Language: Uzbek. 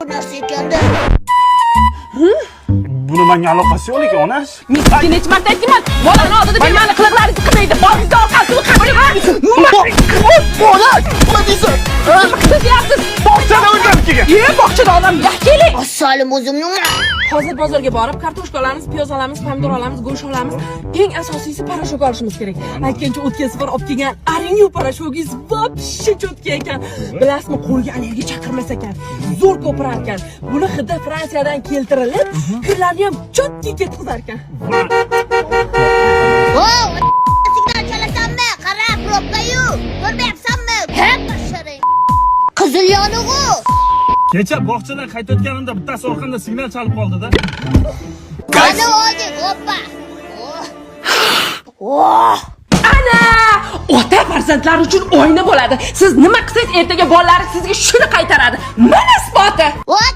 narsa ekanda. Buni menga aloqasi yo'q ekan, onash. Men sizga necha marta aytganman, bolani oldida bermani qiliqlaringizni qilmaydi. Bolangizga orqasini qilmaydi. Bola, nima deysan? Siz yaxsiz. Bog'chada o'ynab kelgan. Bog'chada odam keling. Assalim o'zimning. Hozir bozorga borib, kartoshka olamiz, piyoz olamiz, pomidor olamiz, go'sht olamiz. Eng asosiysi parashok olishimiz kerak. Aytgancha o'tgan safar olib kelgan arenyu parashogingiz вообще cho'tka ekan. Bilasizmi, qo'lga allergiya chaqirmas ekan. Zo'r ko'pirar ekan. Buni hidi Fransiyadan keltirilib, kirlarni ham cho'tka ketkizar ekan. Voy, signal chalasanmi? Qara, probka-yu. Ko'rmayapsanmi? Hamma sharing. Qizil yonug'u. Kecha bog'chadan qaytayotganimda bittasi orqamda signal chalib qoldi-da. Qani oldik, hoppa. Oh. Ana! Ota farzandlar uchun o'yini bo'ladi. Siz nima qilsangiz ertaga bolalaringiz sizga shuni qaytaradi. Mana isboti. Voy,